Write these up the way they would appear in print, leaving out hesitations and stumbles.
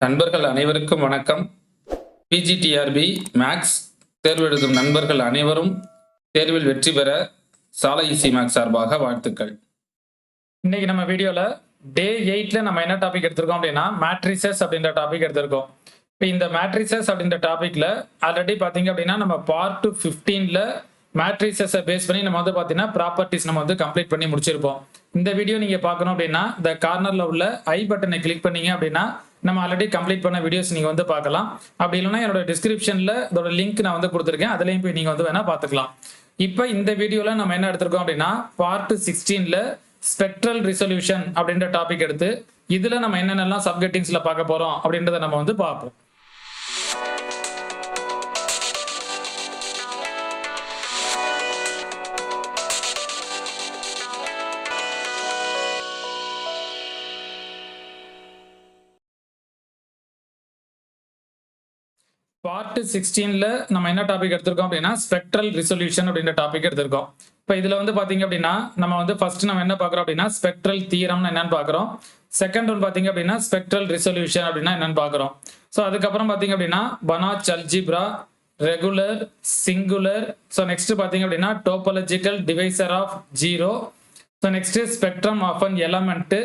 நண்பர்கள் அனைவருக்கும் வணக்கம். பிஜிடிஆர்பி மேக்ஸ் தேர்வு எழுதும் நண்பர்கள் அனைவரும் தேர்வில் வெற்றி பெற சாலை ஈசி மேக்ஸ் சார்பாக வாழ்த்துக்கள். இன்னைக்கு நம்ம வீடியோல டே 8ல நம்ம என்ன டாபிக் எடுத்திருக்கோம் அப்படின்னா மேட்ரிசஸ் அப்படின்ற டாபிக் எடுத்திருக்கோம். இப்போ இந்த மேட்ரிசஸ் அப்படின்ற டாபிக்ல ஆல்ரெடி பாத்தீங்க அப்படின்னா நம்ம பார்ட் 15ல மேட்ரிசஸை பேஸ் பண்ணி நம்ம வந்து பாத்தீங்கன்னா ப்ராப்பர்ட்டிஸ் நம்ம வந்து கம்ப்ளீட் பண்ணி முடிச்சிருப்போம். இந்த வீடியோ நீங்க பார்க்கணும் அப்படின்னா இந்த கார்னர்ல உள்ள ஐ பட்டனை கிளிக் பண்ணீங்க அப்படின்னா நம்ம ஆல்ரெடி கம்ப்ளீட் பண்ண வீடியோஸ் நீங்க வந்து பார்க்கலாம். அப்படி இல்லைன்னா என்னோட டிஸ்கிரிப்ஷன்ல இதோட லிங்க் நான் வந்து கொடுத்துருக்கேன், அதுலயும் போய் நீங்க வந்து வேணா பார்த்துக்கலாம். இப்போ இந்த வீடியோல நம்ம என்ன எடுத்திருக்கோம் அப்படின்னா பார்ட் 16ல ஸ்பெக்ட்ரல் ரிசொல்யூஷன் அப்படின்ற டாபிக் எடுத்து இதுல நம்ம என்னென்னலாம் சப்கெட்டிங்ஸ்ல பார்க்க போறோம் அப்படின்றத நம்ம வந்து பார்ப்போம். பார்ட் 16ல நம்ம என்ன டாபிக் எடுத்திருக்கோம் அப்படின்னா ஸ்பெக்ட்ரல் ரிசொல்யூஷன் அப்படின்ற டாபிக் எடுத்திருக்கோம். இப்போ இதுல வந்து பாத்தீங்க அப்படின்னா நம்ம வந்து ஃபர்ஸ்ட் நம்ம என்ன பார்க்குறோம் அப்படின்னா ஸ்பெக்ட்ரல் தியரம்னு என்னன்னு பார்க்குறோம். செகண்ட் ஒன் பாத்தீங்க அப்படின்னா ஸ்பெக்ட்ரல் ரிசொல்யூஷன் அப்படின்னா என்னன்னு பார்க்குறோம். ஸோ அதுக்கப்புறம் பாத்தீங்க அப்படின்னா Banach algebra, regular, singular. So next பாத்தீங்க அப்படின்னா topological divisor of zero. So next spectrum of an element.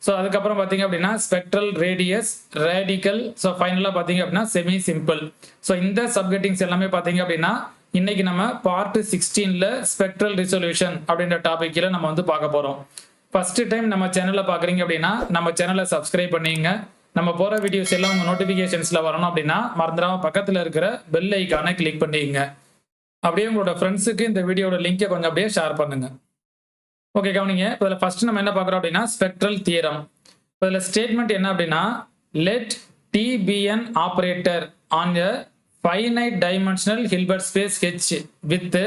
So அதுக்கப்புறம் பார்த்தீங்க அப்படின்னா ஸ்பெக்ட்ரல் ரேடியஸ், ரேடிக்கல். ஸோ ஃபைனலாக பார்த்தீங்க அப்படின்னா செமி சிம்பிள். ஸோ இந்த சப்கெட்டிங்ஸ் எல்லாமே பார்த்தீங்க அப்படின்னா இன்னைக்கு நம்ம பார்ட் 16ல ஸ்பெக்ட்ரல் ரிசொல்யூஷன் அப்படின்ற டாபிக்ல நம்ம வந்து பார்க்க போறோம். ஃபர்ஸ்ட் டைம் நம்ம சேனலை பார்க்குறீங்க அப்படின்னா நம்ம சேனலை சப்ஸ்கிரைப் பண்ணிங்க. நம்ம போற வீடியோஸ் எல்லாம் உங்க நோட்டிபிகேஷன்ஸ்ல வரணும் அப்படின்னா மறந்துடாம பக்கத்தில் இருக்கிற பெல் ஐக்கானை கிளிக் பண்ணிங்க. அப்படியே உங்களோட ஃப்ரெண்ட்ஸுக்கு இந்த வீடியோட லிங்கை கொஞ்சம் அப்படியே ஷேர் பண்ணுங்க. ஓகே, கவனிங்க. இதில் ஃபர்ஸ்ட் நம்ம என்ன பார்க்குறோம் அப்படின்னா ஸ்பெக்ட்ரல் தியரம். இதில் ஸ்டேட்மெண்ட் என்ன அப்படின்னா let T be an operator on a finite dimensional Hilbert space H with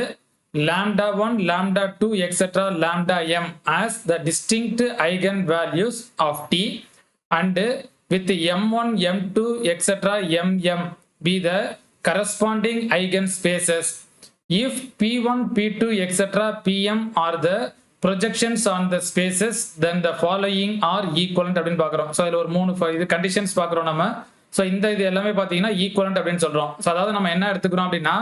lambda 1, lambda 2, etc. lambda m as the distinct eigenvalues of t and with m1, m2, etc. mm be the corresponding eigenspaces. If p1, p2, etc. pm are the projections on the spaces, then the following are equivalent அப்படின்னு பார்க்குறோம். So இதில் ஒரு 3 இது conditions பார்க்குறோம் நம்ம. So இந்த இது எல்லாமே பார்த்தீங்கன்னா ஈக்குவலண்ட் அப்படின்னு சொல்கிறோம். ஸோ அதாவது நம்ம என்ன எடுத்துக்கிறோம் அப்படின்னா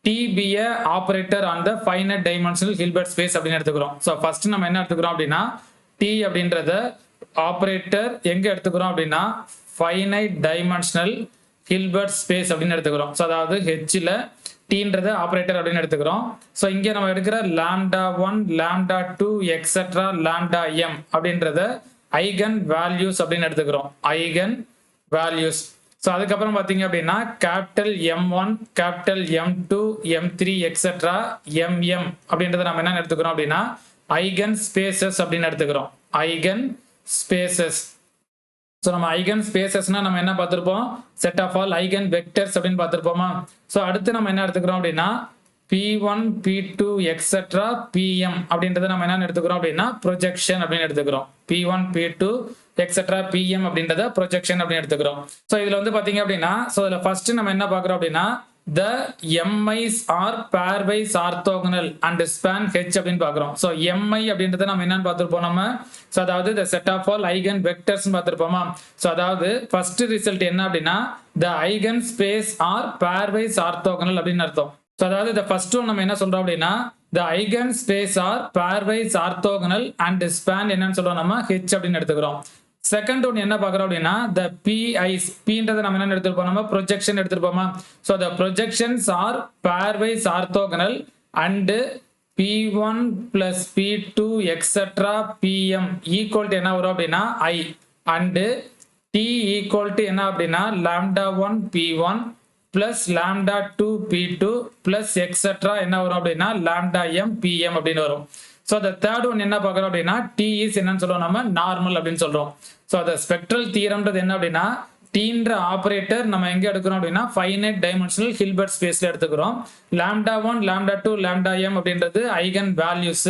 T be a operator on the finite dimensional Hilbert space அப்படின்னு எடுத்துக்கிறோம். ஸோ ஃபர்ஸ்ட் நம்ம என்ன எடுத்துக்கிறோம் அப்படின்னா டி அப்படின்றத ஆப்ரேட்டர் எங்க எடுத்துக்கிறோம் அப்படின்னா ஃபைனைட் டைமென்ஷனல் ஹில்பர்ட் ஸ்பேஸ் அப்படின்னு எடுத்துக்கிறோம். ஸோ அதாவது ஹெச்ல டீன்றது ஆப்ரேட்டர் அப்படின்னு எடுத்துக்கிறோம். ஸோ இங்கே நம்ம எடுக்கிற lambda 1, lambda 2, etc. lambda m அப்படின்றத ஐகன் வேல்யூஸ் அப்படின்னு எடுத்துக்கிறோம். Eigen values. ஸோ அதுக்கப்புறம் பார்த்தீங்க அப்படின்னா capital M1, capital M2, M3, etc. MM அப்படின்றத நம்ம என்ன எடுத்துக்கிறோம் அப்படின்னா ஐகன் ஸ்பேசஸ் அப்படின்னு எடுத்துக்கிறோம். Eigen spaces. ஸோ நம்ம ஐகன் ஸ்பேசஸ்னா நம்ம என்ன பார்த்துருப்போம் set of all eigen vectors அப்படின்னு பார்த்துருப்போமா. ஸோ அடுத்து நம்ம என்ன எடுத்துக்கிறோம் அப்படின்னா P1, P2, etc. PM அப்படின்றத நம்ம என்ன எடுத்துக்கிறோம் அப்படின்னா ப்ரொஜெக்ஷன் அப்படின்னு எடுத்துக்கிறோம். P1, P2, etc. PM அப்படின்றத ப்ரொஜெக்ஷன் அப்படின்னு எடுத்துக்கிறோம். ஸோ இதுல வந்து பாத்தீங்க அப்படின்னா ஸோ இதுல ஃபர்ஸ்ட் நம்ம என்ன பார்க்குறோம் அப்படின்னா the MIs are pairwise orthogonal and span H அப்படின்னு பார்க்குறோம். ஸோ MI அப்படின்றத நம்ம என்னன்னு பார்த்துருப்போம் நம்ம. ஸோ அதாவது the set of all eigen vectors பார்த்துருப்போமா. ஸோ அதாவது ஃபர்ஸ்ட் ரிசல்ட் என்ன அப்படின்னா the eigen space are pairwise orthogonal அப்படின்னு அர்த்தம். ஸோ அதாவது the first one நம்ம என்ன சொல்றோம் அப்படின்னா the eigen space are pairwise orthogonal and span என்னன்னு சொல்றோம் நம்ம H அப்படின்னு எடுத்துக்கிறோம். செகண்ட் ஒன் என்ன பார்க்குறோம் அப்படின்னா the PIs, Pன்றதை நம்ம என்ன எடுத்துருப்போம் நம்ம ப்ரொஜெக்ஷன் எடுத்துருப்போமா. So the projections are pairwise orthogonal and P1 plus P2, etc. PM equal to என்ன வரும் அப்படின்னா I and T equal to என்ன அப்படின்னா lambda 1 P1 plus lambda 2 P2 plus etc. என்ன வரும் அப்படின்னா lambda m PM அப்படின்னு வரும். ஸோ the third one என்ன பார்க்குறோம் அப்படின்னா T is என்னன்னு சொல்றோம் நம்ம நார்மல் அப்படின்னு சொல்றோம். ஸோ the ஸ்பெக்ட்ரல் தியரம்ன்றது என்ன அப்படின்னா டீன்ற ஆப்ரேட்டர் நம்ம எங்க எடுக்கிறோம் அப்படின்னா ஃபைனைட் டைமென்ஷனல் ஹில்பர்ட் ஸ்பேஸ்ல எடுத்துக்கிறோம். lambda 1, lambda 2, lambda m அப்படின்றது eigen values.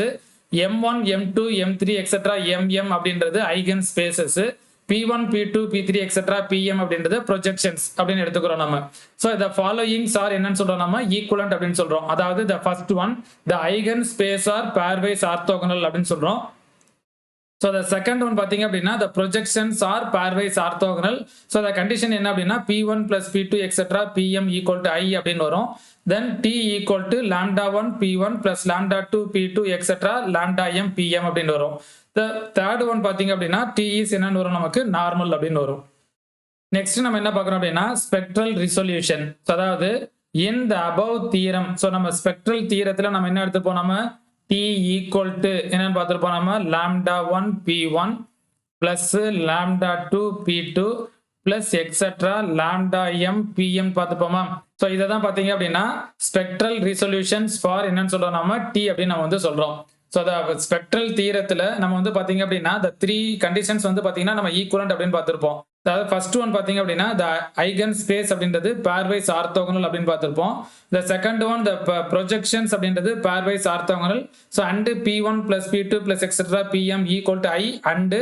M1, M2, M3, etc. MM அப்படின்றது eigen spaces. P1, P2, P3, etc. PM அப்படின்றது ப்ரொஜெக்ஷன்ஸ் அப்படின்னு எடுத்துக்கிறோம் நம்ம. ஸோ இந்த ஃபாலோயிங்ஸ் ஆர் என்னன்னு சொல்றோம் நம்ம ஈக்குவலண்ட் அப்படின்னு சொல்றோம். அதாவது the first one the eigen space are pairwise orthogonal அப்படின்னு சொல்றோம். So the second one பாத்தீங்க அப்படின்னா the projections are pairwise orthogonal. So the condition என்ன அப்படின்னா P1 plus P2 etc. Pm equal to I அப்படின்னு வரும். Then T equal to lambda 1 P1 plus lambda 2 P2 etc. lambda m Pm அப்படின்னு வரும். The third one பாத்தீங்க அப்படின்னா T is என்னன்னு வரும் நமக்கு நார்மல் அப்படின்னு வரும். நெக்ஸ்ட் நம்ம என்ன பார்க்கறோம் அப்படின்னா ஸ்பெக்ட்ரல் ரிசொல்யூஷன். அதாவது in the above theorem. So நம்ம ஸ்பெக்ட்ரல் தியரத்துல நம்ம என்ன எடுத்துப்போம் நம்ம T equal to என்னன்னு பார்த்திருப்போம் நம்ம lambda 1 P1 plus lambda 2 P2 plus etc. lambda m Pm பார்த்துப்போமா. ஸோ இதை தான் பார்த்தீங்க அப்படின்னா ஸ்பெக்ட்ரல் ரிசொல்யூஷன்ஸ் ஃபார் என்னன்னு சொல்றோம் நம்ம T அப்படின்னு நம்ம வந்து சொல்றோம். ஸோ ஸ்பெக்ட்ரல் தீரத்துல நம்ம வந்து பாத்தீங்க அப்படின்னா the three conditions வந்து பாத்தீங்கன்னா நம்ம ஈக்குவலன்ட் அப்படின்னு பார்த்திருப்போம். அதாவது ஃபர்ஸ்ட் ஒன் பாத்தீங்க அப்படின்னா the eigen space அப்படின்றது pairwise orthogonal அப்படின்னு பார்த்திருப்போம். the second one the projections அப்படின்றது pairwise orthogonal. so and P1 plus P2 plus etc. Pm equal to I and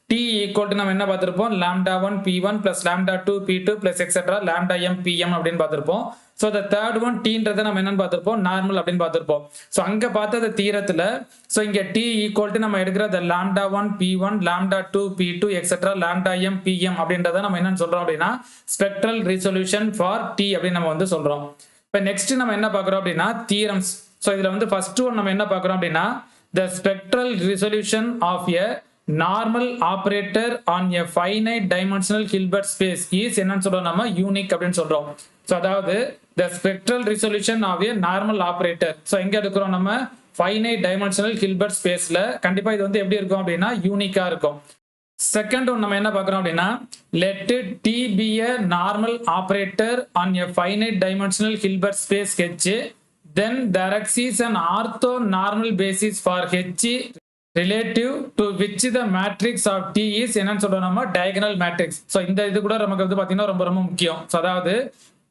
T equal to நம்ம என்ன பார்த்திருப்போம் lambda 1 P1 plus lambda 2 P2 plus etc. lambda m Pm அப்படின்னு பார்த்திருப்போம். So the third one Tன்றதை நம்ம என்னன்னு பார்த்திருப்போம் normal அப்படின்னு பார்த்திருப்போம். ஸோ அங்க பார்த்த தீரத்துல ஸோ இங்க T equal to நம்ம எடுக்கிற the lambda 1 P1 lambda 2 P2 etc. lambda m Pm அப்படின்றத நம்ம என்னன்னு சொல்றோம் அப்படின்னா ஸ்பெக்ட்ரல் ரிசொல்யூஷன் ஃபார் T அப்படின்னு நம்ம வந்து சொல்றோம். இப்போ நெக்ஸ்ட் நம்ம என்ன பார்க்குறோம் அப்படின்னா தியரம்ஸ். ஸோ இதுல வந்து ஃபர்ஸ்ட் ஒன் நம்ம என்ன பார்க்குறோம் அப்படின்னா the spectral resolution of a normal operator on a finite dimensional Hilbert space is என்னன்னு சொல்றோம் நம்ம யூனிக் அப்படின்னு சொல்றோம். ஸோ அதாவது the spectral resolution of a normal operator. So எங்க எடுக்கிறோம் நம்ம finite dimensional Hilbert spaceல கண்டிப்பா இது வந்து எப்படி இருக்கும் அப்படின்னா யூனிக்கா இருக்கும். செகண்ட் ஒன் நம்ம என்ன பார்க்குறோம் அப்படின்னா let T be a normal operator on a finite dimensional Hilbert space H, then there exists an orthonormal basis for H relative to which the matrix of T is என்னன்னு சொல்றோம் நம்ம diagonal matrix. So இந்த இது கூட நமக்கு வந்து பார்த்தீங்கன்னா ரொம்ப ரொம்ப முக்கியம். ஸோ அதாவது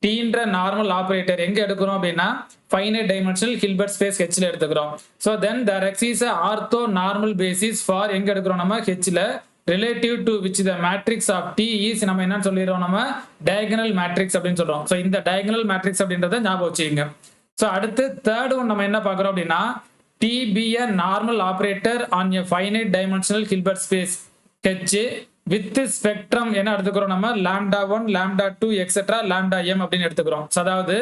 Tன்ற நார்மல் ஆபரேட்டர் எங்க எடுக்கிறோம் அப்படின்னா ஃபைனைட் டைமென்ஷனல் ஹில்பர்ட் ஸ்பேஸ் Hல எடுத்துக்கிறோம். So then there exists a orthonormal basis for எங்க எடுக்கிறோம் நம்ம Hல relative to which the matrix of T is நம்ம என்னன்னு சொல்லிடுறோம் நம்ம diagonal matrix அப்படின்னு சொல்றோம். ஸோ இந்த diagonal matrix அப்படின்றத ஞாபகம் வச்சுக்கோங்க. ஸோ அடுத்து தேர்ட் ஒன் நம்ம என்ன பார்க்குறோம் அப்படின்னா T be a normal operator on a finite dimensional Hilbert space H with spectrum என்ன எடுத்துக்கிறோம் நம்ம lambda 1 lambda 2 etc. lambda m அப்படின்னு எடுத்துக்கிறோம். அதாவது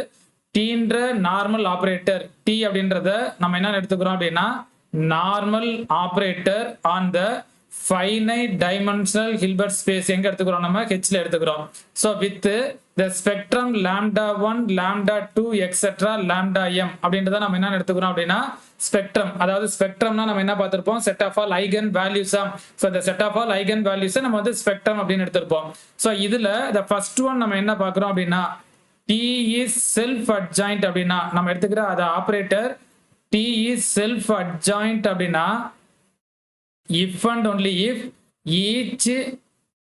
Tன்ற நார்மல் ஆபரேட்டர் T அப்படின்றத நம்ம என்ன எடுத்துக்கிறோம் அப்படின்னா normal operator on the finite dimensional Hilbert space எங்க எடுத்துக்கிறோம் நம்ம Hல எடுத்துக்கிறோம். so with the spectrum lambda 1 lambda 2 etc. lambda m அப்படின்றத நம்ம என்ன எடுத்துக்கிறோம் அப்படின்னா ஸ்பெக்ட்ரம். அதாவது ஸ்பெக்ட்ரம்னா நம்ம என்ன பார்த்திருப்போம் set of all eigen values. So இந்த set of all eigen values நம்ம வந்து ஸ்பெக்ட்ரம் அப்படின்னு எடுத்திருப்போம். ஸோ இதுல the first one நம்ம என்ன பார்க்கிறோம் அப்படின்னா T is self adjoint அப்படின்னா நம்ம எடுத்துக்கிற அது operator T is self adjoint அப்படின்னா if and only if each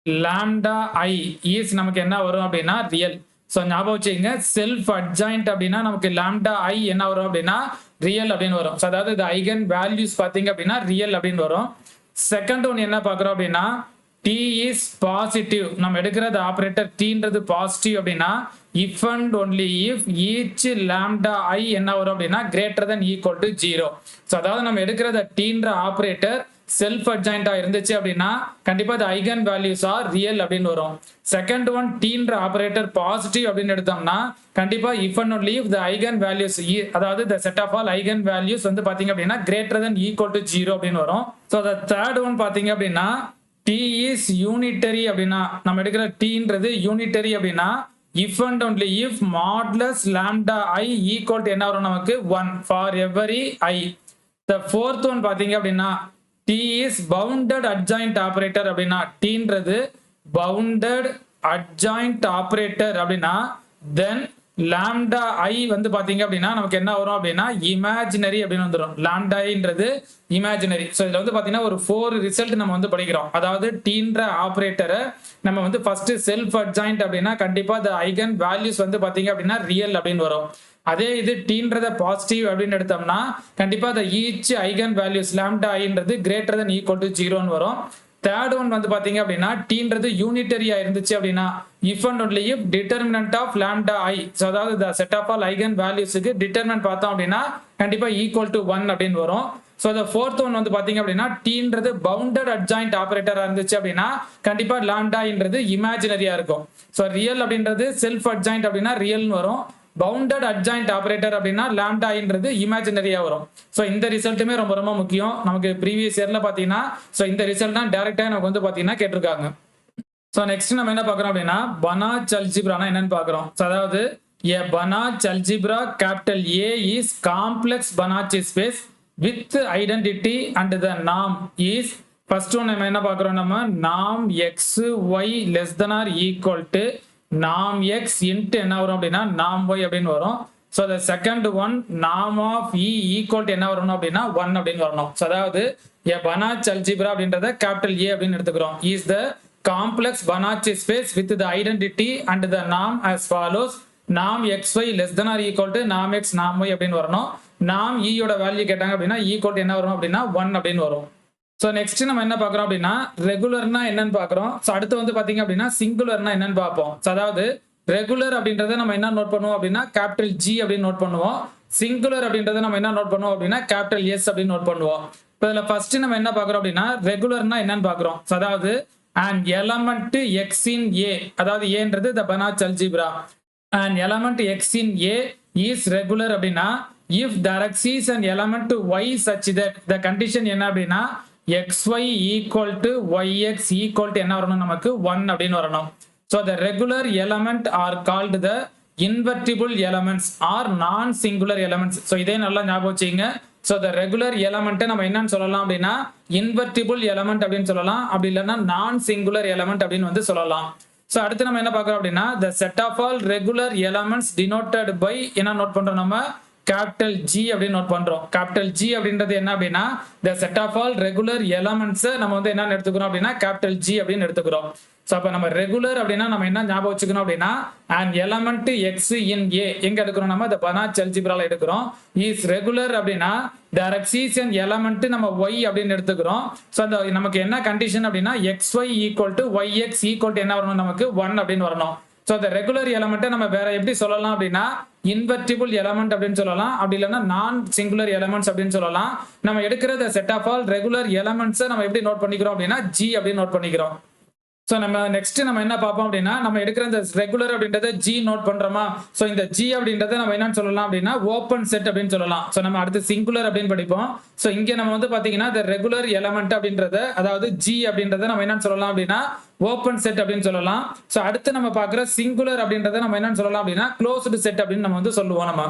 lambda I is நமக்கு என்ன வரும் அப்படின்னா ரியல். ஸோ ஞாபகம் வச்சுக்கோங்க செல்ஃப் அட்ஜாயிண்ட் அப்படின்னா நமக்கு lambda I என்ன வரும் அப்படின்னா ரியல் அப்படின்னு வரும். ஸோ அதாவது இந்த ஐகன் வேல்யூஸ் பார்த்தீங்க அப்படின்னா ரியல் அப்படின்னு வரும். செகண்ட் ஒன் என்ன பார்க்குறோம் அப்படின்னா T is பாசிட்டிவ் நம்ம எடுக்கிறது ஆபரேட்டர் Tன்றது பாசிட்டிவ் அப்படின்னா if and only if each lambda I என்ன வரும் அப்படின்னா greater than equal to 0. So அதாவது நம்ம எடுக்கிறது Tன்ற ஆபரேட்டர் செல்ஃப் அட்ஜாயிண்டா இருந்துச்சு அப்படின்னா கண்டிப்பா the eigen values are real அப்படின்னு வரும். செகண்ட் ஒன் Tன்ற ஆபரேட்டர் பாசிட்டிவ் அப்படின்னு எடுத்தோம்னா கண்டிப்பா if and only if the eigen values அதாவது the set of all eigen values வந்து பாத்தீங்க அப்படின்னா greater than equal to 0 அப்படின்னு வரும். ஸோ the third one பாத்தீங்க அப்படின்னா T is unitary அப்படின்னா நம்ம எடுக்கிற Tன்றது unitary அப்படின்னா if and only if modulus lambda I equal to என்ன வரும் நமக்கு 1 for every I. the fourth one பாத்தீங்க அப்படின்னா T is bounded adjoint operator அப்படின்னா Tன்றது bounded adjoint operator அப்படின்னா then lambda I வந்து பாத்தீங்க அப்படின்னா நமக்கு என்ன வரும் அப்படின்னா imaginary அப்படின்னு வந்துடும். lambda Iன்றது imaginary. ஸோ இதுல வந்து பாத்தீங்கன்னா ஒரு 4 ரிசல்ட் நம்ம வந்து படிக்கிறோம். அதாவது Tன்ற ஆபரேட்டரை நம்ம வந்து ஃபர்ஸ்ட் செல்ஃப் அட்ஜாயிண்ட் அப்படின்னா கண்டிப்பா the eigen values வந்து பாத்தீங்க அப்படின்னா ரியல் அப்படின்னு வரும். அதே இது Tன்றத பாசிட்டிவ் அப்படின்னு எடுத்தோம்னா கண்டிப்பா the each eigen values lambda Iன்றது greater than equal to 0 வரும். தேர்ட் ஒன் வந்து பாத்தீங்க அப்படின்னா Tன்றது யூனிட்டரியா இருந்துச்சு அப்படின்னா if and only if determinant of lambda I. So அதாவது the set of all eigen valuesக்கு டிட்டர்மினன்ட் பார்த்தோம் அப்படின்னா கண்டிப்பா equal to 1 அப்படின்னு வரும். ஸோ the fourth one வந்து பாத்தீங்க அப்படின்னா டீன்றது பவுண்டட் அட்ஜாயிண்ட் ஆபரேட்டரா இருந்துச்சு அப்படின்னா கண்டிப்பா லாம்டான்றது இமேஜினரியா இருக்கும். ஸோ ரியல் அப்படின்றது செல்ஃப் அட்ஜாயிண்ட் அப்படின்னா ரியல்னு வரும். பவுண்டட் அட்ஜாயிண்ட் ஆபரேட்டர் அப்படின்னா லாம்டான்றது இமேஜினரியா வரும். ஸோ இந்த ரிசல்ட்டுமே ரொம்ப ரொம்ப முக்கியம். நமக்கு ப்ரீவியஸ் இயர்ல பாத்தீங்கன்னா ஸோ இந்த ரிசல்ட் தான் டைரக்டா நமக்கு வந்து பாத்தீங்கன்னா கேட்டிருக்காங்க. ஸோ நெக்ஸ்ட் நம்ம என்ன பார்க்குறோம் அப்படின்னா பனாச் அல்ஜிப்ரானா என்னன்னு பார்க்குறோம். ஸோ அதாவது a Banach algebra capital A is complex Banach space with identity and the norm is first one நம்ம என்ன பார்க்குறோம் நம்ம norm x y less than or equal to norm x into என்ன வரும் அப்படின்னா norm y அப்படின்னு வரும். So the second one norm of e equal to என்ன வரணும் அப்படின்னா 1 அப்படின்னு வரணும். ஸோ அதாவது a Banach algebra அப்படின்றத capital A அப்படின்னு எடுத்துக்கிறோம். is the complex Banach space with the identity and the norm as follows. norm xy less than or equal to norm x norm y அப்படின்னு வரணும். norm e யோட value கேட்டாங்க அப்படின்னா equal to என்ன வரும் அப்படின்னா 1 அப்படின்னு வரும். ஸோ நெக்ஸ்ட் நம்ம என்ன பார்க்குறோம் அப்படின்னா ரெகுலர்னா என்னன்னு பார்க்குறோம். ஸோ அடுத்து வந்து பார்த்தீங்க அப்படின்னா சிங்குலர்னா என்னன்னு பார்ப்போம். ஸோ அதாவது ரெகுலர் அப்படின்றத நம்ம என்ன நோட் பண்ணுவோம் அப்படின்னா கேபிட்டல் G அப்படின்னு நோட் பண்ணுவோம். சிங்குலர் அப்படின்றத நம்ம என்ன நோட் பண்ணுவோம் அப்படின்னா கேபிட்டல் S அப்படின்னு நோட் பண்ணுவோம். இப்போ இதில் ஃபர்ஸ்ட் நம்ம என்ன பார்க்குறோம் அப்படின்னா ரெகுலர்னா என்னன்னு பார்க்குறோம். ஸோ அதாவது an element x in A, அதாவது ஏன்றது the Banach algebra. an element x in A is regular அப்படின்னா if there exists an element y such that the condition என்ன அப்படின்னா xy equal to yx equal to என்ன வரணும் நமக்கு 1 அப்படின்னு வரணும். so the regular element are called the invertible elements or non singular elements. so இதே நல்லா ஞாபகம் வச்சுங்க. so the regular element நம்ம என்னன்னு சொல்லலாம் அப்படின்னா invertible element அப்படின்னு சொல்லலாம். அப்படி இல்லைன்னா நான் singular element அப்படின்னு வந்து சொல்லலாம். so அடுத்து நம்ம என்ன பார்க்குறோம் அப்படின்னா the set of all regular elements denoted by என்ன நோட் பண்றோம் நம்ம கேபிட்டல் G அப்படின்னு நோட் பண்றோம். கேபிட்டல் G அப்படின்றது என்ன அப்படின்னா the set of all regular elements நம்ம வந்து என்ன எடுத்துக்கிறோம் அப்படின்னா கேபிட்டல் G அப்படின்னு எடுத்துக்கிறோம். ஸோ அப்போ நம்ம ரெகுலர் அப்படின்னா நம்ம என்ன ஞாபகம் வச்சுக்கணும் அப்படின்னா an element x in A எங்க எடுக்கிறோம் நம்ம the Banach algebraல எடுக்கிறோம். is regular அப்படின்னா there exists an element நம்ம y அப்படின்னு எடுத்துக்கிறோம். ஸோ அந்த நமக்கு என்ன கண்டிஷன் அப்படின்னா xy equal to yx equal to என்ன வரணும் நமக்கு 1 அப்படின்னு வரணும். ஸோ அந்த ரெகுலர் எலமெண்ட்டை நம்ம வேற எப்படி சொல்லலாம் அப்படின்னா இன்வெர்டிபிள் எலமெண்ட் அப்படின்னு சொல்லலாம். அப்படி இல்லைன்னா நான் சிங்குலர் எலமெண்ட்ஸ் அப்படின்னு சொல்லலாம். நம்ம எடுக்கிற செட் ஆஃப் ஆல் ரெகுலர் எலமெண்ட்ஸை நம்ம எப்படி நோட் பண்ணிக்கிறோம் அப்படின்னா G அப்படின்னு நோட் பண்ணிக்கிறோம். ஸோ நம்ம நெக்ஸ்ட் நம்ம என்ன பார்ப்போம் அப்படின்னா நம்ம எடுக்கிற இந்த ரெகுலர் அப்படின்றத G நோட் பண்றோமா. ஸோ இந்த G அப்படின்றத நம்ம என்னன்னு சொல்லலாம் அப்படின்னா ஓப்பன் செட் அப்படின்னு சொல்லலாம். ஸோ நம்ம அடுத்து சிங்குலர் அப்படின்னு படிப்போம். ஸோ இங்கே நம்ம வந்து பார்த்தீங்கன்னா இந்த ரெகுலர் எலமெண்ட் அப்படின்றத அதாவது G அப்படின்றத நம்ம என்னன்னு சொல்லலாம் அப்படின்னா ஓப்பன் செட் அப்படின்னு சொல்லலாம். ஸோ அடுத்து நம்ம பார்க்குற சிங்குலர் அப்படின்றத நம்ம என்னன்னு சொல்லலாம் அப்படின்னா க்ளோஸ்டு செட் அப்படின்னு நம்ம வந்து சொல்லுவோம் நம்ம.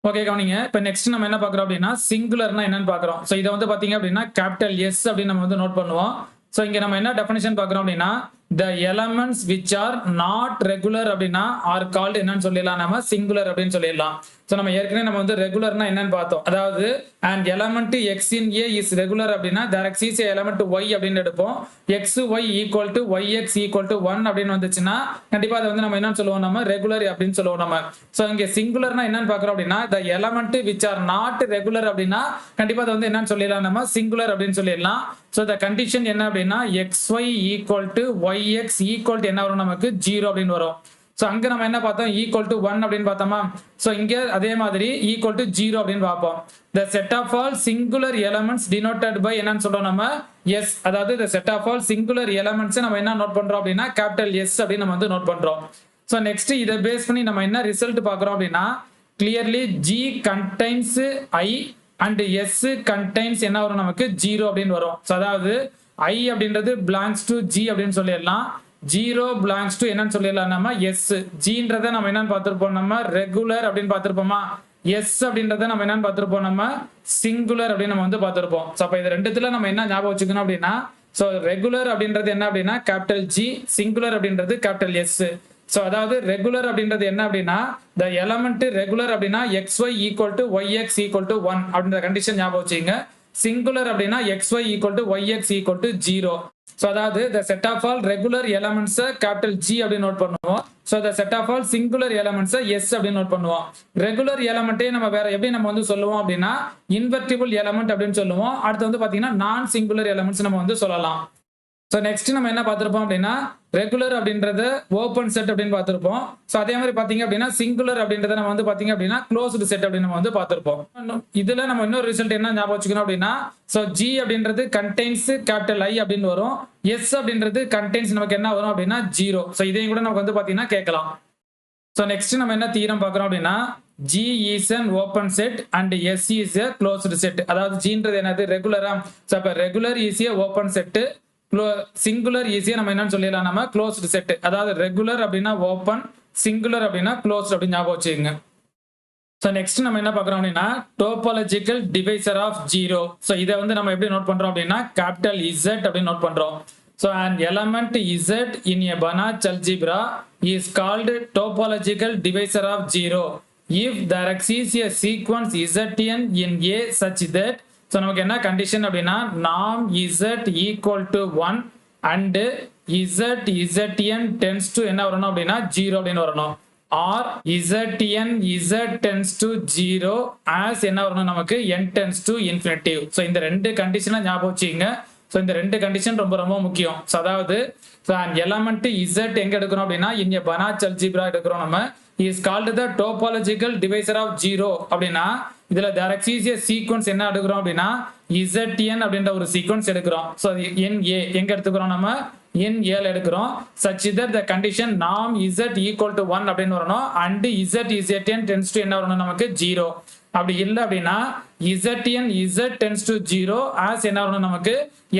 ஓகே கவனிங்க. இப்போ நெக்ஸ்ட் நம்ம என்ன பார்க்குறோம் அப்படின்னா சிங்குலர்னா என்னன்னு பார்க்குறோம். ஸோ இதை வந்து பார்த்தீங்க அப்படின்னா கேபிட்டல் S அப்படின்னு நம்ம வந்து நோட் பண்ணுவோம். ஸோ இங்கே நம்ம என்ன டெஃபினிஷன் பார்க்குறோம் அப்படின்னா the elements which are not regular அப்படின்னா are called என்னன்னு சொல்லிடலாம் நம்ம சிங்குலர் அப்படின்னு சொல்லிடலாம். ஸோ நம்ம ஏற்கனவே நம்ம வந்து ரெகுலர்னா என்னன்னு பார்த்தோம். அதாவது and element x in A is regular அப்படின்னா there exists a element y அப்படின்னு எடுப்போம். x y equal to yx equal to 1 அப்படின்னு வந்துச்சுன்னா கண்டிப்பா அதை வந்து நம்ம என்னன்னு சொல்லுவோம் நம்ம ரெகுலர் அப்படின்னு சொல்லுவோம் நம்ம. ஸோ இங்கே சிங்குலர்னா என்னன்னு பார்க்குறோம் அப்படின்னா the element which are not regular அப்படின்னா கண்டிப்பா அதை வந்து என்னன்னு சொல்லிடலாம் நம்ம சிங்குலர் அப்படின்னு சொல்லிடலாம். ஸோ the condition என்ன அப்படின்னா xy equal to yx equal to என்ன வரும் நமக்கு 0 அப்படின்னு வரும். ஸோ அங்கே நம்ம என்ன பார்த்தோம் equal to 1 அப்படின்னு பார்த்தோமா. ஸோ இங்கே அதே மாதிரி equal to 0 அப்படின்னு பார்ப்போம். the set of all singular elements denoted by என்னன்னு சொல்றோம் நம்ம S. அதாவது the set of all singular elements நம்ம என்ன நோட் பண்றோம் அப்படின்னா கேபிட்டல் S அப்படின்னு நம்ம வந்து நோட் பண்றோம். ஸோ நெக்ஸ்ட் இதை பேஸ் பண்ணி நம்ம என்ன ரிசல்ட் பார்க்குறோம் அப்படின்னா clearly G contains I and S contains என்ன வரும் நமக்கு 0 அப்படின்னு வரும். ஸோ அதாவது I அப்படின்றது belongs to G அப்படின்னு சொல்லிடலாம். 0 belongs to என்னன்னு சொல்லிடலாம் நம்ம S. Gன்றதை நம்ம என்னன்னு பார்த்திருப்போம் நம்ம ரெகுலர் அப்படின்னு பார்த்திருப்போமா. S அப்படின்றத நம்ம என்னன்னு பார்த்திருப்போம் நம்ம சிங்குலர் அப்படின்னு நம்ம வந்து பார்த்திருப்போம். ஸோ அப்போ இது ரெண்டுத்துல நம்ம என்ன ஞாபகம் வச்சுக்கணும் அப்படின்னா ஸோ ரெகுலர் அப்படின்றது என்ன அப்படின்னா கேபிட்டல் G, சிங்குலர் அப்படின்றது கேபிட்டல் S. ஸோ அதாவது ரெகுலர் அப்படின்றது என்ன அப்படின்னா the element ரெகுலர் அப்படின்னா xy equal to yx equal to 1 அப்படின்ற கண்டிஷன் ஞாபகம் வச்சுங்க. சிங்குலர் அப்படின்னா xy equal to yx equal to 0. So அதாவது the set of all regular elements capital G அப்படின்னு நோட் பண்ணுவோம். So the set of all singular elements S அப்படின்னு note பண்ணுவோம். Regular எலமெண்ட்டே நம்ம வேற எப்படி நம்ம வந்து சொல்லுவோம் அப்படின்னா இன்வெர்டிபிள் எலமெண்ட் அப்படின்னு சொல்லுவோம். அடுத்து வந்து பாத்தீங்கன்னா நான் சிங்குலர் எலமெண்ட்ஸ் நம்ம வந்து சொல்லலாம். ஸோ நெக்ஸ்ட் நம்ம என்ன பார்த்துருப்போம் அப்படின்னா ரெகுலர் அப்படின்றது ஓப்பன் செட் அப்படின்னு பார்த்துருப்போம். ஸோ அதே மாதிரி பார்த்தீங்க அப்படின்னா சிங்குலர் அப்படின்றத நம்ம வந்து பார்த்தீங்க அப்படின்னா க்ளோஸ்டு செட் அப்படின்னு நம்ம வந்து பார்த்துருப்போம். இதுல நம்ம இன்னொரு ரிசல்ட் என்ன ஞாபகம் வச்சுக்கணும் அப்படின்னா ஸோ ஜி அப்படின்றது கண்டெய்ன்ஸ் கேபிட்டல் ஐ அப்படின்னு வரும். எஸ் அப்படின்றது கண்டெய்ன்ஸ் நமக்கு என்ன வரும் அப்படின்னா 0. ஸோ இதையும் கூட நமக்கு வந்து பார்த்தீங்கன்னா கேட்கலாம். ஸோ நெக்ஸ்ட் நம்ம என்ன தீரம் பார்க்குறோம் அப்படின்னா G is an open set and S is a closed set. அதாவது Gன்றது என்னது ரெகுலரா. ஸோ அப்போ ரெகுலர் ஈஸியா ஓப்பன் செட்டு, சிங்குலர் ஈஸியா நம்ம என்னன்னு சொல்லிடலாம் நம்ம க்ளோஸ்டு செட். அதாவது ரெகுலர் அப்படின்னா ஓப்பன், சிங்குலர் அப்படின்னா க்ளோஸ்ட் அப்படின்னு ஞாபகம் வச்சுக்கோங்க. ஸோ நெக்ஸ்ட் நம்ம என்ன பார்க்குறோம் அப்படின்னா டோபாலஜிக்கல் டிவைசர் ஆஃப் 0. ஸோ இதை வந்து நம்ம எப்படி நோட் பண்றோம் அப்படின்னா கேபிட்டல் Z அப்படின்னு நோட் பண்றோம். So an element Z in a Banach algebra is called topological divisor of 0 if there exists a sequence Zn in A such that so நமக்கு என்ன கண்டிஷன் அப்படின்னா norm Z equal to 1 and Zn tends to என்ன வரணும் அப்படின்னா 0 அப்படின்னு வரணும். or Zn Z tends to 0 as என்ன வரணும் நமக்கு n tends to infinity. So இந்த ரெண்டு கண்டிஷனை ஞாபகம் வச்சுக்கோங்க. ஸோ இந்த ரெண்டு கண்டிஷன் ரொம்ப ரொம்ப முக்கியம். ஸோ அதாவது எலமெண்ட் Z எங்க எடுக்கிறோம் அப்படின்னா இங்க பனாச் அல்ஜிப்ரா எடுக்கிறோம் நம்ம. Is called the topological divisor of 0 அப்படின்னா இதுல தேர் எக்ஸிஸ்ட் எ சீக்வன்ஸ் என்ன எடுக்கிறோம் அப்படின்னா Zn அப்படின்ற ஒரு சீக்வன்ஸ் எடுக்கிறோம். ஸோ என் ஏ எங்க எடுத்துக்கிறோம் நம்ம என் ஏல எடுக்கிறோம். such that the condition norm Z equal to 1 அப்படின்னு வரணும் and Zn tends to என்ன வரணும் நமக்கு 0. அப்படி இல்லை அப்படின்னா Zn Z tends to 0 as என்ன வரணும் நமக்கு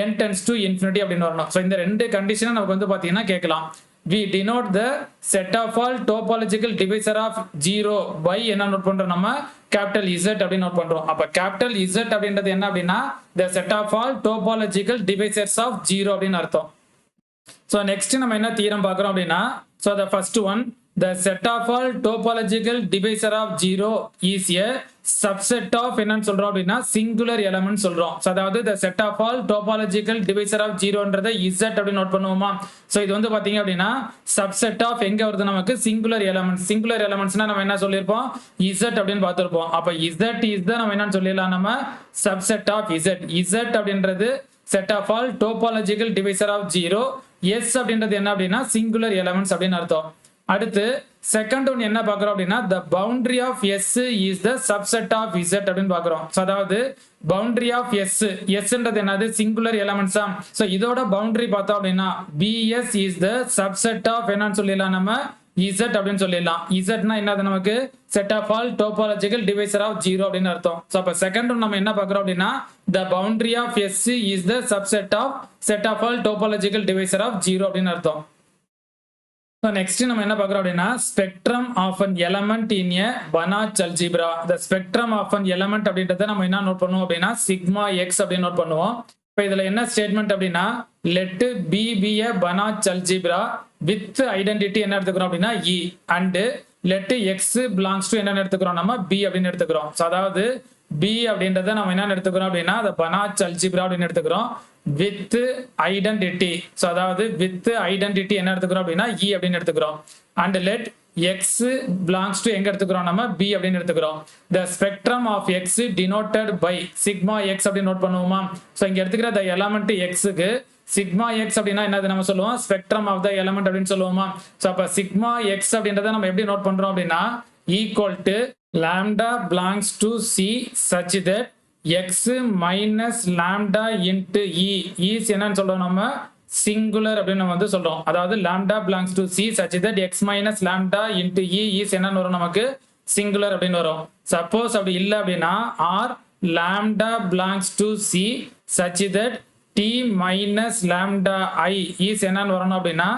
n tends to infinity அப்படின்னு வரணும். ஸோ இந்த ரெண்டு கண்டிஷனை நமக்கு வந்து பார்த்தீங்கன்னா கேட்கலாம். we denote the set of all topological divisor of 0 by என்ன நோட் பண்றோம் நம்ம கேபிட்டல் Z அப்படின்னு நோட் பண்றோம். அப்ப கேபிட்டல் Z அப்படின்றது என்ன அப்படின்னா the set of all topological divisors of 0 அப்படின்னு அர்த்தம். ஸோ நெக்ஸ்ட் நம்ம என்ன தீரம் பார்க்குறோம் அப்படின்னா so the first one the set of all topological divisor of 0 is a subset of என்னன்னு சொல்றோம் அப்படின்னா singular element சொல்றோம். ஸோ அதாவது the set of all topological divisor of 0ன்றதை Z அப்படின்னு நோட் பண்ணுவோமா. ஸோ இது வந்து பாத்தீங்க அப்படின்னா subset of எங்க வருது நமக்கு singular elements. singular elementsனா நம்ம என்ன சொல்லியிருப்போம் Z அப்படின்னு பார்த்திருப்போம். அப்ப Z is the நம்ம என்னன்னு சொல்லிடலாம் நம்ம subset of Z. Z அப்படின்றது set of all topological divisor of 0. S அப்படின்றது என்ன அப்படின்னா singular elements அப்படின்னு அர்த்தம். அடுத்து செகண்ட் ஒன் என்ன பார்க்குறோம் அப்படின்னா the boundary of S is the subset of Z அப்படின்னு பார்க்குறோம். அதாவது boundary of Sன்றது என்னது சிங்குலர் எலமெண்ட்ஸ் தான். ஸோ இதோட பவுண்டரி பார்த்தோம் அப்படின்னா BS is the subset of என்னன்னு சொல்லிடலாம் நம்ம Z அப்படின்னு சொல்லிடலாம். Zனா என்னது நமக்கு set of all topological divisor of 0 அப்படின்னு அர்த்தம். ஸோ அப்போ செகண்ட் ஒன் நம்ம என்ன பார்க்குறோம் அப்படின்னா the boundary of S is the subset of set of all topological divisor of 0 அப்படின்னு அர்த்தம். நெக்ஸ்ட் நம்ம என்ன பார்க்குறோம் அப்படின்னா spectrum of an element in a Banach algebra. The spectrum of an element அப்படின்றத நம்ம என்ன நோட் பண்ணுவோம் அப்படின்னா சிக்மா எக்ஸ் அப்படின்னு நோட் பண்ணுவோம். இப்போ இதுல என்ன ஸ்டேட்மெண்ட் அப்படின்னா let B be a Banach algebra with identity என்ன எடுத்துக்கிறோம் அப்படின்னா e and let x belongs to என்ன எடுத்துக்கிறோம் நம்ம பி அப்படின்னு எடுத்துக்கிறோம். ஸோ அதாவது பி அப்படின்றத நம்ம என்ன எடுத்துக்கிறோம் அப்படின்னா the Banach algebra அப்படின்னு எடுத்துக்கிறோம் with identity. ஸோ அதாவது with identity என்ன எடுத்துக்கிறோம் அப்படின்னா E அப்படின்னு எடுத்துக்கிறோம் and let x belongs to எங்க எடுத்துக்கிறோம் நம்ம B அப்படின்னு எடுத்துக்கிறோம். the spectrum of x denoted by sigma x அப்படின்னு நோட் பண்ணுவோமா. ஸோ இங்க எடுத்துக்கிற the element x-க்கு சிக்மா எக்ஸ் அப்படின்னா என்னது நம்ம சொல்லுவோம் ஸ்பெக்ட்ரம் ஆஃப் த எலமெண்ட் அப்படின்னு சொல்லுவோமா. ஸோ அப்போ சிக்மா எக்ஸ் அப்படின்றத நம்ம எப்படி நோட் பண்றோம் அப்படின்னா equal to lambda belongs to C such that x minus lambda into E is என்னன்னு சொல்றோம் நம்ம சிங்குலர் அப்படின்னு நம்ம வந்து சொல்றோம். அதாவது lambda belongs to C such that x minus lambda into E is என்னன்னு வரும் நமக்கு சிங்குலர் அப்படின்னு வரும். சப்போஸ் அப்படி இல்லை அப்படின்னா or lambda belongs to C such that T minus lambda I is என்னன்னு வரணும் அப்படின்னா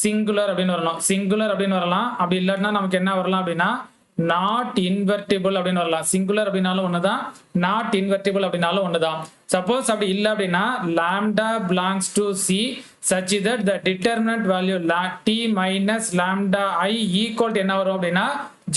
சிங்குலர் அப்படின்னு வரணும். சிங்குலர் அப்படின்னு வரலாம். அப்படி இல்லைன்னா நமக்கு என்ன வரலாம் அப்படின்னா நாட் இன்வெர்டிபிள் அப்படின்னு வரலாம். சிங்குலர் அப்படின்னாலும் ஒண்ணுதான், நாட் இன்வெர்டிபிள் அப்படின்னாலும் ஒண்ணுதான். சப்போஸ் அப்படி இல்லை அப்படின்னா lambda belongs to C such that the determinant value T minus lambda I equal to என்ன வரும் அப்படின்னா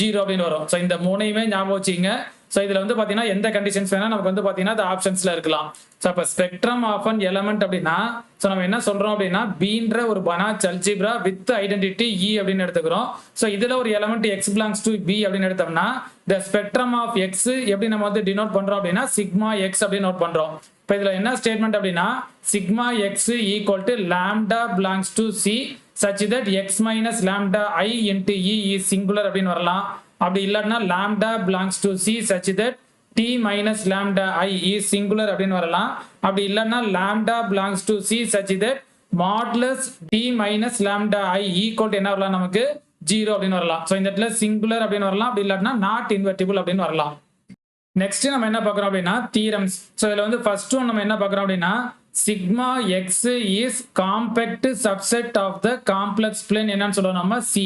0 அப்படின்னு வரும். ஸோ இந்த மூணையுமே ஞாபகம் வச்சுங்க. ஸோ இதுல வந்து பாத்தீங்கன்னா எந்த கண்டிஷன்ஸ் வேணா நமக்கு வந்து பாத்தீங்கன்னா இந்த ஆப்ஷன்ஸ்ல இருக்கலாம். ஸோ அப்போ ஸ்பெக்ட்ரம் ஆஃப் அன் எலமெண்ட் அப்படின்னா ஸோ நம்ம என்ன சொல்றோம் அப்படின்னா பீன்ற ஒரு Banach algebra with identity e அப்படின்னு எடுத்துக்கிறோம். ஸோ இதுல ஒரு element x belongs to B அப்படின்னு எடுத்தோம்னா த ஸ்பெக்ட்ரம் ஆஃப் எக்ஸ் எப்படி நம்ம வந்து டினோட் பண்றோம் அப்படின்னா சிக்மா எக்ஸ் அப்படின்னு நோட் பண்றோம். இப்போ இதுல என்ன ஸ்டேட்மெண்ட் அப்படின்னா sigma x equal to lambda belongs to C such that x minus lambda I into e is singular அப்படின்னு வரலாம். அப்படி இல்லாட்டினா lambda belongs to C such that T minus lambda I is singular அப்படின்னு வரலாம். அப்படி இல்லைன்னா lambda belongs to C such that modulus T minus lambda I equal to என்ன வரலாம் நமக்கு 0 அப்படின்னு வரலாம். ஸோ இந்த இடத்துல சிங்குலர் அப்படின்னு வரலாம். அப்படி இல்லாட்டினா நாட் இன்வெர்டிபிள் அப்படின்னு வரலாம். நெக்ஸ்ட் நம்ம என்ன பார்க்குறோம் அப்படின்னா தீரம்ஸ். ஸோ இதில் வந்து ஃபர்ஸ்ட் ஒன் நம்ம என்ன பார்க்குறோம் அப்படின்னா sigma x is compact subset of the complex plane என்னன்னு சொல்லுவோம் நம்ம சி.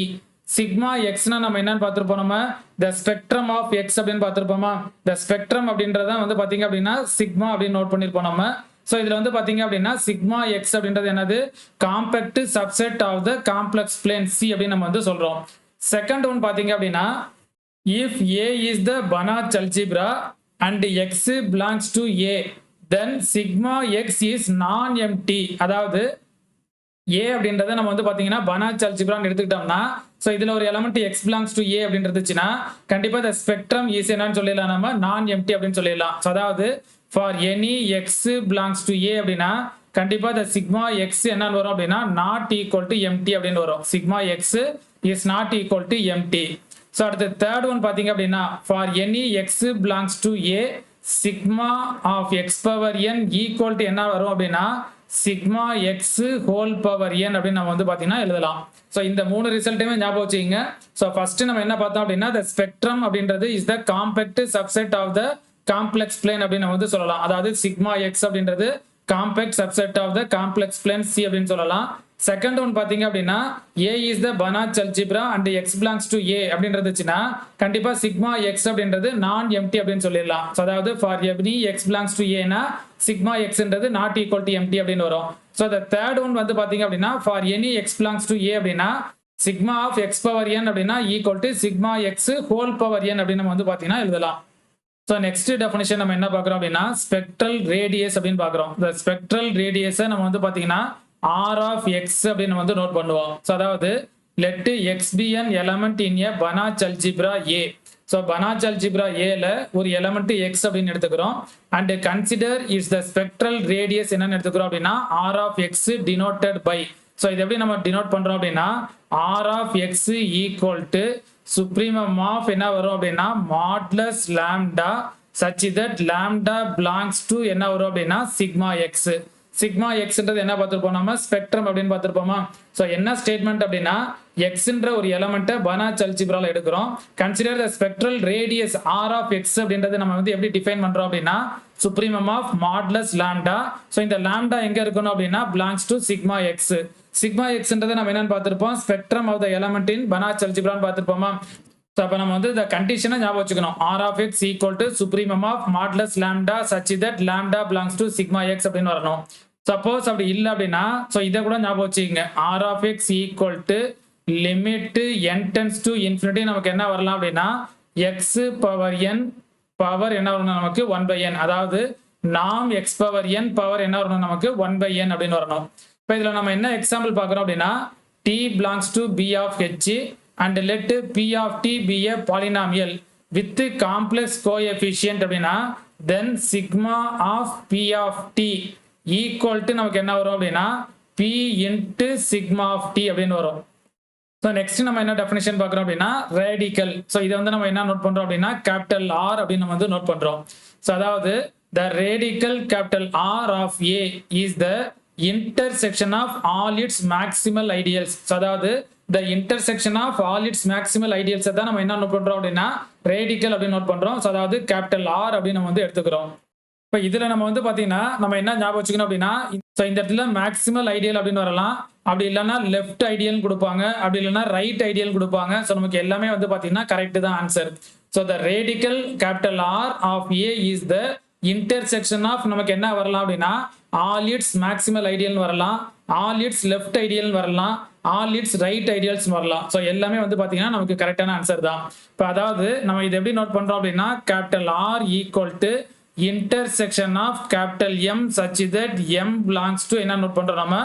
சிக்மா எக்ஸ்னா நம்ம என்னன்னு பார்த்துருப்போம் நம்ம த ஸ்பெக்ட்ரம் ஆஃப் எக்ஸ் அப்படின்னு பார்த்துருப்போமா. த ஸ்பெக்ட்ரம் அப்படின்றத வந்து பார்த்தீங்க அப்படின்னா சிக்மா அப்படின்னு நோட் பண்ணியிருப்போம் நம்ம. ஸோ இதில் வந்து பார்த்தீங்க அப்படின்னா சிக்மா எக்ஸ் அப்படின்றது என்னது compact subset of the complex plane C அப்படின்னு நம்ம வந்து சொல்கிறோம். செகண்ட் ஒன் பார்த்தீங்க அப்படின்னா if A is the Banach algebra and x belongs to A, then sigma x is non-empty. அதாவது A அப்படின்றத நம்ம வந்து பாத்தீங்கன்னா Banach algebra எடுத்துக்கிட்டோம்னா சோ இதுல ஒரு element x belongs to A அப்படின்றதுச்சுன்னா கண்டிப்பா the spectrum is என்னன்னு சொல்லிடலாம் நம்ம non-empty அப்படின்னு சொல்லிடலாம். அதாவது for any x belongs to A அப்படின்னா கண்டிப்பா the sigma x என்னன்னு வரும் அப்படின்னா not equal to empty அப்படின்னு வரும். sigma x is not equal to empty. So அடுத்த தேர்ட் ஒன் பார்த்தீங்க அப்படின்னா for any x belongs to a sigma of x power n equal to என்ன வரும் அப்படின்னா sigma x whole power n அப்படின்னு நம்ம வந்து பார்த்தீங்கன்னா எழுதலாம். ஸோ இந்த 3 ரிசல்ட்டுமே ஞாபகம் வச்சுக்கோங்க. ஸோ ஃபர்ஸ்ட் நம்ம என்ன பார்த்தோம் அப்படின்னா த ஸ்பெக்ட்ரம் அப்படின்றது is the compact subset of the complex plane அப்படின்னு நம்ம வந்து சொல்லலாம். அதாவது சிக்மா எக்ஸ் அப்படின்றது compact subset of the complex plane C அப்படின்னு சொல்லலாம். செகண்ட் ஒன் பாத்தீங்க அப்படின்னா A is the Banach algebra and x belongs to A அப்படின்றதுச்சுன்னா கண்டிப்பா சிக்மா x அப்படின்றது நான் எம்டி அப்படின்னு சொல்லிடலாம். அதாவது for every x belongs to A னா சிக்மா xன்றது நாட் ஈக்குவல் டு எம்டி அப்படின்னு வரும். ஸோ the தேர்ட் ஒன் வந்து பாத்தீங்க அப்படின்னா for any x belongs to A அப்படின்னா sigma of x power n அப்படின்னா equal to sigma x whole power n அப்படின்னு நம்ம வந்து பாத்தீங்கன்னா எழுதலாம். ஸோ நெக்ஸ்ட் டெஃபினிஷன் நம்ம என்ன பார்க்குறோம் அப்படின்னா ஸ்பெக்ட்ரல் ரேடியஸ் அப்படின்னு பார்க்குறோம். இந்த ஸ்பெக்ட்ரல் ரேடியஸை நம்ம வந்து பார்த்தீங்கன்னா ஆர் ஆஃப் எக்ஸ் அப்படின்னு வந்து நோட் பண்ணுவோம். ஸோ அதாவது let x be an element in a Banach algebra A. So Banach algebra ஏல ஒரு எலமெண்ட் எக்ஸ் அப்படின்னு எடுத்துக்கிறோம். And consider is the spectral radius என்னன்னு எடுத்துக்கிறோம் அப்படின்னா r of x denoted by. So இது எப்படி நம்ம டினோட் பண்றோம் அப்படின்னா r of x equal to supremum of என்ன வரும் அப்படின்னா modulus lambda such that lambda belongs to என்ன வரும் அப்படின்னா சிக்மா எக்ஸ். சிக்மா எக்ஸ்ன்றது என்ன பார்த்துருப்போம் நம்ம ஸ்பெக்ட்ரம் அப்படின்னு பார்த்துருப்போமா. ஸோ என்ன ஸ்டேட்மெண்ட் அப்படின்னா எக்ஸ்ன்ற ஒரு எலமெண்ட்டை Banach algebraல எடுக்கிறோம். Consider the spectral radius R of x அப்படின்றது நம்ம வந்து எப்படி டிஃபைன் பண்றோம் அப்படின்னா supremum of modulus lambda. So இந்த லாம்டா எங்க இருக்கணும் அப்படின்னா belongs to sigma x. Sigma எக்ஸ்ன்றதை நம்ம என்னன்னு பார்த்துருப்போம் spectrum of the element in Banach algebraன்னு பார்த்துருப்போமா. ஸோ அப்போ நம்ம வந்து இந்த கண்டிஷனை ஞாபகம் வச்சுக்கணும் R of x equal to supremum of modulus lambda such that lambda belongs to sigma x அப்படின்னு வரணும். சப்போஸ் அப்படி இல்லை அப்படின்னா ஸோ இதை கூட ஞாபகம் வச்சுக்கோங்க r of x equal to limit n tends to infinity நமக்கு என்ன வரலாம் அப்படின்னா எக்ஸ் பவர் n பவர் என்ன வரணும் நமக்கு 1/n. அதாவது நாம் எக்ஸ் பவர் n பவர் என்ன வரணும் நமக்கு 1/n அப்படின்னு வரணும். இப்போ இதில் நம்ம என்ன எக்ஸாம்பிள் பார்க்குறோம் அப்படின்னா t belongs to b of h and let p of t be a polynomial with complex coefficient அப்படின்னா then sigma of p of t equal to நமக்கு என்ன வரும் அப்படின்னா p into sigma of t அப்படின்னு வரும். So next நம்ம என்ன definition பார்க்குறோம் அப்படின்னா ரேடிக்கல். ஸோ இதை வந்து நம்ம என்ன நோட் பண்ணுறோம் அப்படின்னா கேபிட்டல் ஆர் அப்படின்னு நம்ம வந்து நோட் பண்ணுறோம். ஸோ அதாவது the radical capital R of A is the intersection of all its maximal ideals. So அதாவது the intersection of all its maximal ஐடியல்ஸை தான் நம்ம என்ன நோட் பண்ணுறோம் அப்படின்னா ரேடிக்கல் அப்படின்னு நோட் பண்ணுறோம். ஸோ அதாவது கேபிட்டல் ஆர் அப்படின்னு நம்ம வந்து எடுத்துக்கிறோம். இப்போ இதில் நம்ம வந்து பார்த்தீங்கன்னா நம்ம என்ன ஞாபகம் வச்சுக்கணும் அப்படின்னா ஸோ இந்த இடத்துல மேக்ஸிமல் ஐடியல் அப்படின்னு வரலாம். அப்படி இல்லைன்னா லெஃப்ட் ஐடியல் கொடுப்பாங்க, அப்படி இல்லைன்னா ரைட் ஐடியல் கொடுப்பாங்க. ஸோ நமக்கு எல்லாமே வந்து பார்த்தீங்கன்னா கரெக்ட் தான் answer. So the radical capital R of A is the intersection of நமக்கு என்ன வரலாம் அப்படின்னா ஆல் இட்ஸ் மேக்ஸிமல் ஐடியல் வரலாம், ஆல் இட்ஸ் லெஃப்ட் ஐடியல் வரலாம், ஆல் இட்ஸ் ரைட் ஐடியல்ஸ் வரலாம். ஸோ எல்லாமே வந்து பார்த்தீங்கன்னா நமக்கு கரெக்டான ஆன்சர் தான். இப்போ அதாவது நம்ம இது எப்படி நோட் பண்ணுறோம் அப்படின்னா capital R equal to intersection of capital M such that M belongs to என்ன நோட் பண்றோம் நம்ம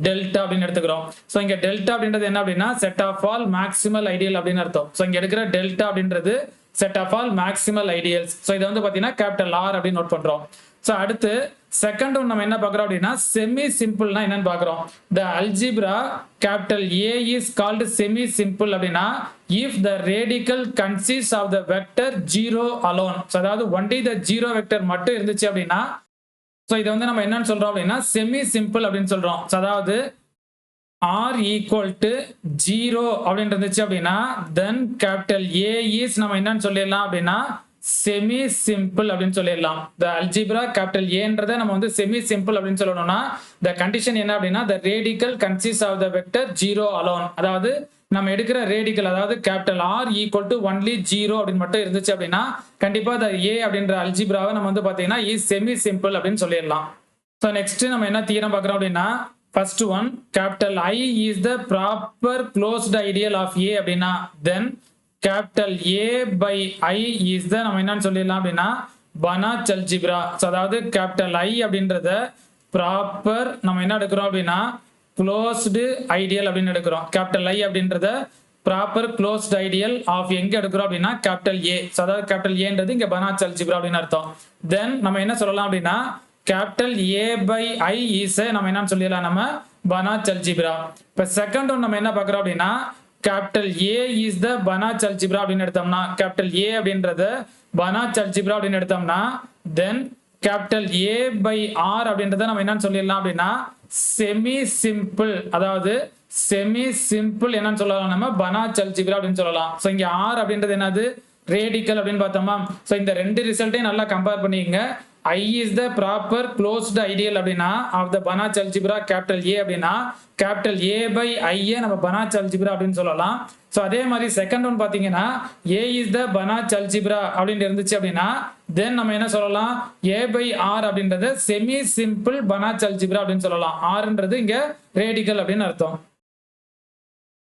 டெல்டா அப்படின்னு எடுத்துக்கிறோம். ஸோ இங்க டெல்டா அப்படின்றது என்ன அப்படின்னா set of all maximal ideal அப்படின்னு அர்த்தம். ஸோ இங்க எடுக்கிற டெல்டா அப்படின்றது set of all maximal ideals. So இதை வந்து பார்த்தீங்கன்னா கேபிட்டல் ஆர் அப்படின்னு நோட் பண்றோம். ஸோ அடுத்து செகண்ட் ஒன் நம்ம என்ன பார்க்குறோம் அப்படின்னா செமி சிம்பிள்னா என்னன்னு பார்க்குறோம். The algebra capital A is called semi simple அப்படின்னா if the radical consist of the vector zero alone. So அதாவது ஒன்லி த ஜீரோ வெக்டர் மட்டும் இருந்துச்சு அப்படின்னா ஸோ இதை வந்து நம்ம என்னன்னு சொல்றோம் அப்படின்னா செமி சிம்பிள் அப்படின்னு சொல்றோம். ஸோ அதாவது r ஈக்குவல் டு 0 அப்படின்னு இருந்துச்சு அப்படின்னா தென் கேபிட்டல் ஏ இஸ் நம்ம என்னன்னு சொல்லிடலாம் அப்படின்னா செமி சிம்பிள் அப்படின்னு சொல்லிடலாம். த அல்ஜிப்ரா கேபிட்டல் ஏன்றதை நம்ம வந்து செமி சிம்பிள் அப்படின்னு சொல்லணும்னா த கண்டிஷன் என்ன அப்படின்னா the radical consist of the vector zero alone. அதாவது நம்ம எடுக்கிற ரேடிக்கல் அதாவது capital R equal to only 0 அப்படின்னு மட்டும் இருந்துச்சு அப்படின்னா கண்டிப்பா த ஏ அப்படின்ற அல்ஜிப்ராவை நம்ம வந்து பாத்தீங்கன்னா இஸ் செமி சிம்பிள் அப்படின்னு சொல்லிடலாம். ஸோ நெக்ஸ்ட் நம்ம என்ன தீரம் பார்க்குறோம் அப்படின்னா first one capital I is the proper closed ideal of A அப்படின்னா then capital A by I is the நம்ம என்னன்னு சொல்லிடலாம் அப்படின்னா பனாச் அல்ஜிப்ரா. ஸோ அதாவது கேபிட்டல் ஐ அப்படின்றத ப்ராப்பர் நம்ம என்ன எடுக்கிறோம் அப்படின்னா க்ளோஸ்டு ஐடியல் அப்படின்னு எடுக்கிறோம். கேபிட்டல் ஐ அப்படின்றத ப்ராப்பர் க்ளோஸ்ட் ஐடியல் ஆஃப் எங்க எடுக்கிறோம் அப்படின்னா கேபிட்டல் ஏ. ஸோ அதாவது கேபிட்டல் ஏன்றது இங்க பனாச் அல்ஜிப்ரா அப்படின்னு அர்த்தம். தென் நம்ம என்ன சொல்லலாம் அப்படின்னா capital A by I is நம்ம என்னன்னு சொல்லிடலாம் நம்ம பனாச் அல்ஜிப்ரா. இப்போ செகண்ட் ஒன் நம்ம என்ன பார்க்குறோம் அப்படின்னா capital A is the Banach algebra அப்படின்னு எடுத்தோம்னா கேபிட்டல் ஏ அப்படின்றத பனாச் அல்ஜிப்ரா அப்படின்னு எடுத்தோம்னா then capital A by R அப்படின்றத நம்ம என்னன்னு சொல்லிடலாம் அப்படின்னா செமி சிம்பிள். அதாவது செமி சிம்பிள் என்னன்னு சொல்லலாம் நம்ம பனாச் அல்ஜிப்ரா அப்படின்னு சொல்லலாம். ஸோ இங்க ஆர் அப்படின்றது என்னது ரேடிக்கல் அப்படின்னு பார்த்தோமா. ஸோ இந்த ரெண்டு ரிசல்ட்டையும் நல்லா கம்பேர் பண்ணிக்கங்க. I is the proper closed ideal அப்படின்னா of the Banach algebra capital A அப்படின்னா capital A by I நம்ம Banach algebra அப்படின்னு சொல்லலாம். ஸோ அதே மாதிரி செகண்ட் ஒன் பார்த்தீங்கன்னா A is the Banach algebra அப்படின்னு இருந்துச்சு அப்படின்னா தென் நம்ம என்ன சொல்லலாம் A by R அப்படின்றத செமி சிம்பிள் Banach algebra அப்படின்னு சொல்லலாம். ஆர்ன்றது இங்க ரேடிக்கல் அப்படின்னு அர்த்தம்.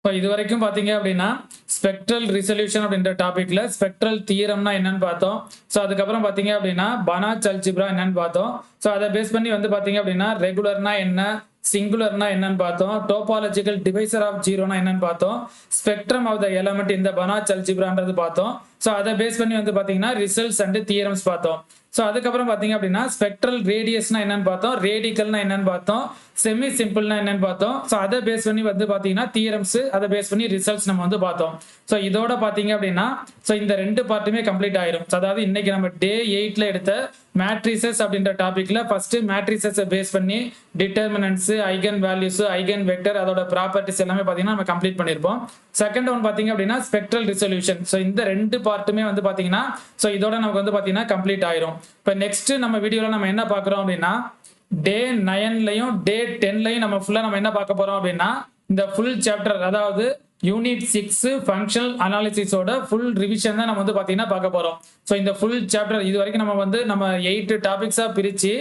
இது வரைக்கும் பாத்தீங்க அப்படின்னா ஸ்பெக்ட்ரல் ரிசல்யூஷன் அப்படின்ற டாபிக்ல ஸ்பெக்ட்ரல் தியரம்னா என்னன்னு பார்த்தோம். ஸோ அதுக்கப்புறம் பாத்தீங்க அப்படின்னா பனாச் அல்ஜிப்ரா என்னன்னு பார்த்தோம். ஸோ அதை பேஸ் பண்ணி வந்து பாத்தீங்க அப்படின்னா ரெகுலர்னா என்ன சிங்குலர்னா என்னன்னு பார்த்தோம். டோபாலஜிக்கல் டிவைசர் ஆஃப் ஜீரோனா என்னன்னு பார்த்தோம். ஸ்பெக்ட்ரம் ஆஃப் த எலமெண்ட் இந்த பனாச் அல்ஜிப்ரான்றது பார்த்தோம். ஸோ அதை பேஸ் பண்ணி வந்து பாத்தீங்கன்னா ரிசல்ட்ஸ் அண்ட் தியரம்ஸ் பார்த்தோம். ஸோ அதுக்கப்புறம் பாத்தீங்க அப்படின்னா ஸ்பெக்ட்ரல் ரேடியஸ்னா என்னன்னு பார்த்தோம், ரேடிக்கல்னா என்னன்னு பார்த்தோம், செமி சிம்பிள்னா என்னன்னு பார்த்தோம். ஸோ அதை பேஸ் பண்ணி வந்து பாத்தீங்கன்னா தியரம்ஸ், அதை பேஸ் பண்ணி ரிசல்ட்ஸ் நம்ம வந்து பார்த்தோம். ஸோ இதோட பாத்தீங்க அப்படின்னா ஸோ இந்த ரெண்டு பார்ட்டுமே கம்ப்ளீட் ஆயிரும். அதாவது இன்னைக்கு நம்ம டே 8ல எடுத்த மேட்ரிசஸ் அப்படின்ற டாபிக்ல ஃபர்ஸ்ட் மேட்ரிசஸ் பேஸ் பண்ணி determinants, eigen values, eigen vector, அதோட ப்ராப்பர்ட்டிஸ் எல்லாமே பாத்தீங்கன்னா நம்ம கம்ப்ளீட் பண்ணிருப்போம். செகண்ட் ஒன் பாத்தீங்க அப்படின்னா ஸ்பெக்ட்ரல் ரிசல்யூஷன். ஸோ இந்த ரெண்டு பார்ட்டுமே வந்து பாத்தீங்கன்னா ஸோ இதோட நமக்கு வந்து பாத்தீங்கன்னா கம்ப்ளீட் ஆயிரும். இப்போ நெக்ஸ்ட் நம்ம வீடியோல நம்ம என்ன பார்க்குறோம் அப்படின்னா டே 9லயும் டே 10லயும் நம்ம ஃபுல்லா நம்ம என்ன பார்க்க போறோம் அப்படின்னா இந்த ஃபுல் சாப்டர் அதாவது யூனிட் 6 ஃபங்க்ஷனல் அனாலிசிஸோட ஃபுல் ரிவிஷன் தான் நம்ம வந்து பாத்தீங்கன்னா பார்க்க போறோம். ஸோ இந்த ஃபுல் சாப்டர் இது வரைக்கும் நம்ம 8 டாபிக்ஸா பிரிச்சு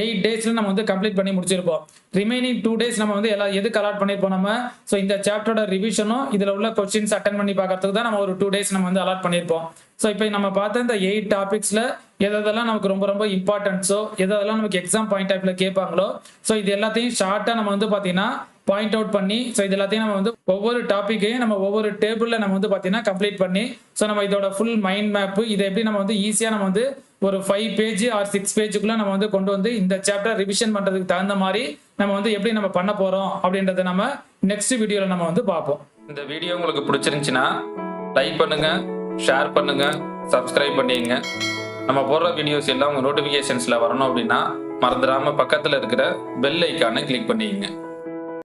8 டேஸ்ல நம்ம வந்து கம்ப்ளீட் பண்ணி முடிச்சிருப்போம். ரிமைனிங் 2 டேஸ் நம்ம வந்து எல்லாம் எதுக்கு அலாட் பண்ணிருப்போம் நம்ம ஸோ இந்த சாப்டரோட ரிவிஷனும் இதுல உள்ள கொஸ்டின்ஸ் அட்டன் பண்ணி பார்க்கறதுக்கு தான் நம்ம ஒரு 2 டேஸ் நம்ம வந்து அலாட் பண்ணிருப்போம். ஸோ இப்போ நம்ம பார்த்த இந்த 8 டாபிக்ஸ்ல எதெல்லாம் நமக்கு ரொம்ப ரொம்ப இம்பார்ட்டன்ஸோ எதெல்லாம் நமக்கு எக்ஸாம் பாயிண்ட் ஆஃப்ல கேட்பாங்களோ ஸோ இது எல்லாத்தையும் ஷார்ட்டா நம்ம வந்து பாத்தீங்கன்னா பாயிண்ட் அவுட் பண்ணி ஸோ இது எல்லாத்தையும் நம்ம வந்து ஒவ்வொரு டாப்பிக்கையும் நம்ம ஒவ்வொரு டேபிள்ல நம்ம வந்து பாத்தீங்கன்னா கம்ப்ளீட் பண்ணி ஸோ நம்ம இதோட ஃபுல் மைண்ட் மேப் இதை எப்படி நம்ம வந்து ஈஸியா நம்ம வந்து ஒரு 5 பேஜ் ஆர் 6 பேஜுக்குள்ள நம்ம வந்து கொண்டு வந்து இந்த சாப்டர் ரிவிஷன் பண்றதுக்கு தகுந்த மாதிரி நம்ம வந்து எப்படி நம்ம பண்ண போறோம் அப்படின்றத நம்ம நெக்ஸ்ட் வீடியோல நம்ம வந்து பார்ப்போம். இந்த வீடியோ உங்களுக்கு பிடிச்சிருந்துச்சுன்னா லைக் பண்ணுங்க, ஷேர் பண்ணுங்க, சப்ஸ்கிரைப் பண்ணிங்க. நம்ம போடுற வீடியோஸ் எல்லாம் உங்க நோட்டிபிகேஷன்ஸ்ல வரணும் அப்படின்னா மறந்துடாம பக்கத்துல இருக்கிற பெல் ஐக்கானை கிளிக் பண்ணிக்கங்க.